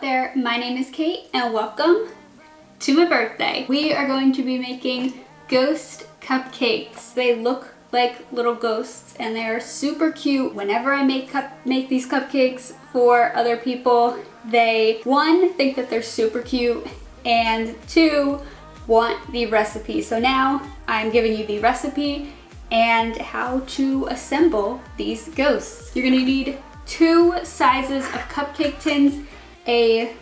out there? My name is Caitt and welcome to my birthday. We are going to be making ghost cupcakes. They look like little ghosts and they are super cute. Whenever I make these cupcakes for other people, they, one, think that they're super cute, and two, want the recipe. So now I'm giving you the recipe and how to assemble these ghosts. You're gonna need 2 sizes of cupcake tins, a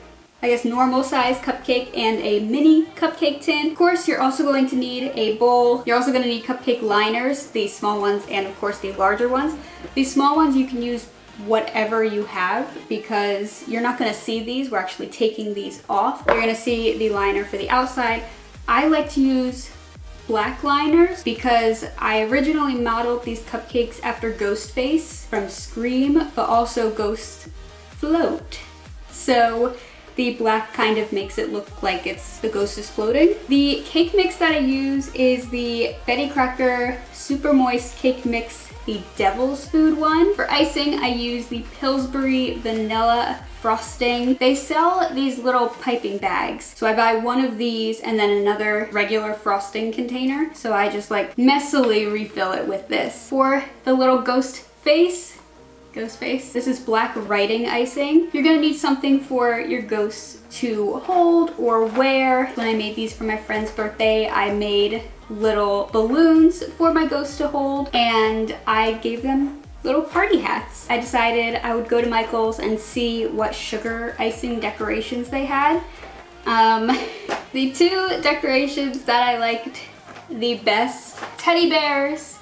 normal size cupcake and a mini cupcake tin. Of course, you're also going to need a bowl. You're also going to need cupcake liners, the small ones and of course the larger ones. These small ones you can use whatever you have because you're not going to see these. We're actually taking these off. You're going to see the liner for the outside. I like to use black liners because I originally modeled these cupcakes after Ghostface from Scream, but also Ghost Float. So the black kind of makes it look like the ghost is floating. The cake mix that I use is the Betty Crocker Super Moist Cake Mix, the Devil's Food one. For icing, I use the Pillsbury Vanilla Frosting. They sell these little piping bags. So I buy one of these and then another regular frosting container. So I just like messily refill it with this. For the little ghost face, this is black writing icing. You're gonna need something for your ghosts to hold or wear. When I made these for my friend's birthday, I made little balloons for my ghosts to hold and I gave them little party hats. I decided I would go to Michael's and see what sugar icing decorations they had. The 2 decorations that I liked the best, teddy bears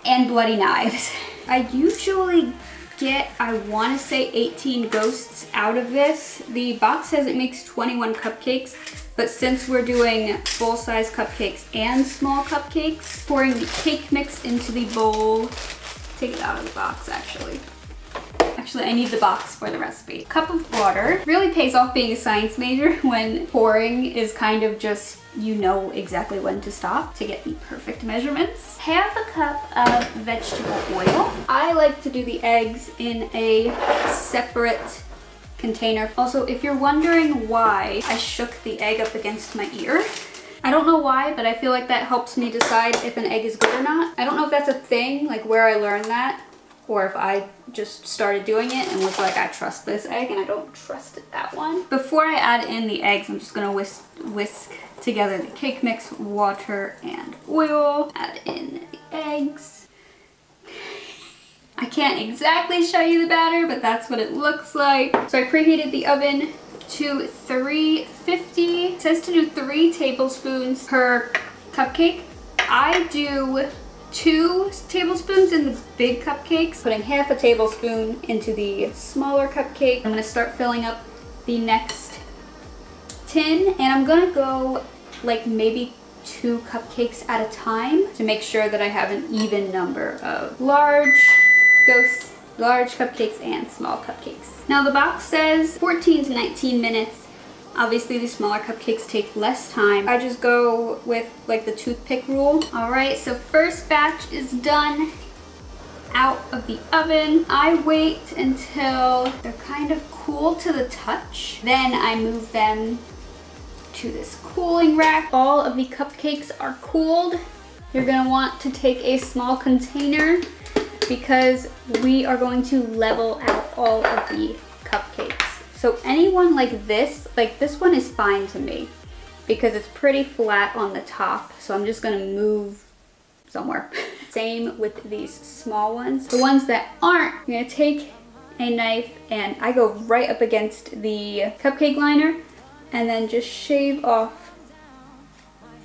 and bloody knives. I usually get, I want to say 18 ghosts out of this. The box says it makes 21 cupcakes, but since we're doing full-size cupcakes and small cupcakes, pouring the cake mix into the bowl, take it out of the box actually. Actually, I need the box for the recipe. Cup of water. Really pays off being a science major when pouring is kind of just, you know exactly when to stop to get the perfect measurements. Half a cup of vegetable oil. I like to do the eggs in a separate container. Also, if you're wondering why I shook the egg up against my ear, I don't know why, but I feel like that helps me decide if an egg is good or not. I don't know if that's a thing, like where I learned that, or if I just started doing it and was like, I trust this egg and I don't trust that one. Before I add in the eggs, I'm just gonna whisk together the cake mix, water, and oil. Add in the eggs. I can't exactly show you the batter, but that's what it looks like. So I preheated the oven to 350. It says to do 3 tablespoons per cupcake. I do 2 tablespoons in the big cupcakes, putting half a tablespoon into the smaller cupcake. I'm gonna start filling up the next tin and I'm gonna go like maybe 2 cupcakes at a time to make sure that I have an even number of large cupcakes and small cupcakes. Now the box says 14 to 19 minutes. Obviously the smaller cupcakes take less time. I just go with like the toothpick rule. All right, so first batch is done out of the oven. I wait until they're kind of cool to the touch. Then I move them to this cooling rack. All of the cupcakes are cooled. You're gonna want to take a small container because we are going to level out all of the cupcakes. So anyone like this one is fine to me because it's pretty flat on the top. So I'm just gonna move somewhere. Same with these small ones. The ones that aren't, I'm gonna take a knife and I go right up against the cupcake liner and then just shave off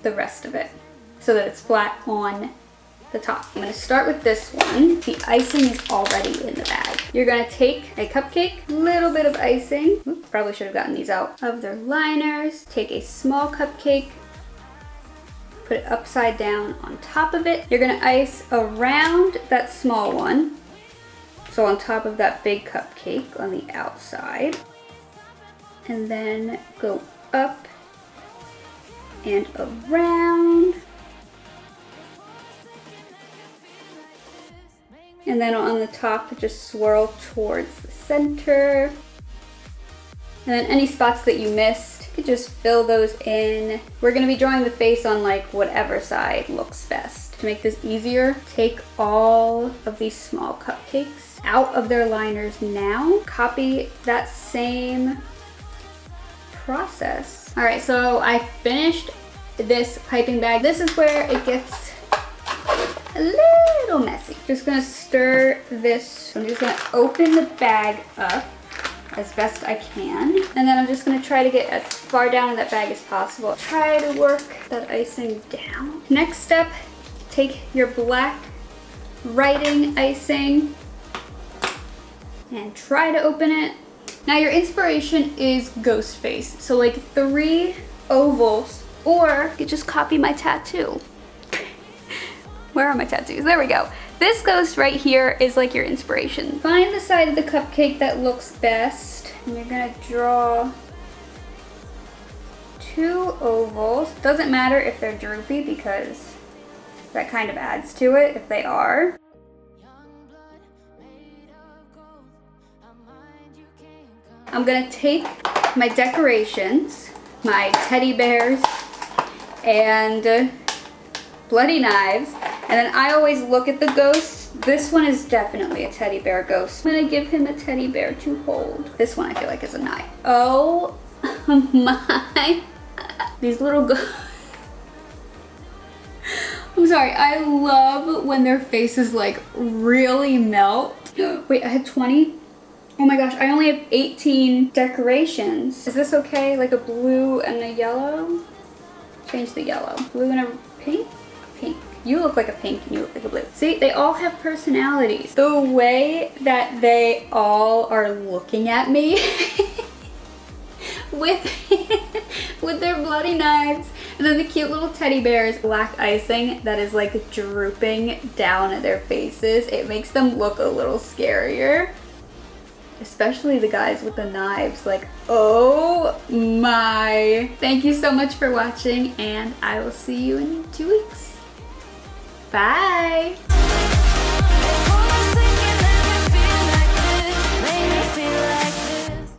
the rest of it so that it's flat on the top. I'm gonna start with this one. The icing is already in the bag. You're gonna take a cupcake, little bit of icing. Oops, probably should have gotten these out of their liners. Take a small cupcake, put it upside down on top of it. You're gonna ice around that small one. So on top of that big cupcake on the outside. And then go up and around. And then on the top, just swirl towards the center. And then any spots that you missed, you could just fill those in. We're gonna be drawing the face on like whatever side looks best. To make this easier, take all of these small cupcakes out of their liners now. Copy that same process. All right, so I finished this piping bag. This is where it gets a little messy. Just gonna stir this. I'm just gonna open the bag up as best I can. And then I'm just gonna try to get as far down in that bag as possible. Try to work that icing down. Next step, take your black writing icing and try to open it. Now your inspiration is ghost face. So like 3 ovals, or you could just copy my tattoo. Where are my tattoos? There we go. This ghost right here is like your inspiration. Find the side of the cupcake that looks best. And you're gonna draw 2 ovals. Doesn't matter if they're droopy because that kind of adds to it if they are. I'm gonna take my decorations, my teddy bears, and bloody knives, and then I always look at the ghost. This one is definitely a teddy bear ghost. I'm gonna give him a teddy bear to hold. This one I feel like is a knife. Oh my. These little ghosts. I'm sorry, I love when their faces like really melt. Wait, I had 20? Oh my gosh, I only have 18 decorations. Is this okay? Like a blue and a yellow? Change the yellow. Blue and a pink? Pink. You look like a pink and you look like a blue. See, they all have personalities. The way that they all are looking at me with their bloody knives, and then the cute little teddy bears, black icing that is like drooping down at their faces. It makes them look a little scarier. Especially the guys with the knives, like, oh my. Thank you so much for watching, and I will see you in 2 weeks. Bye.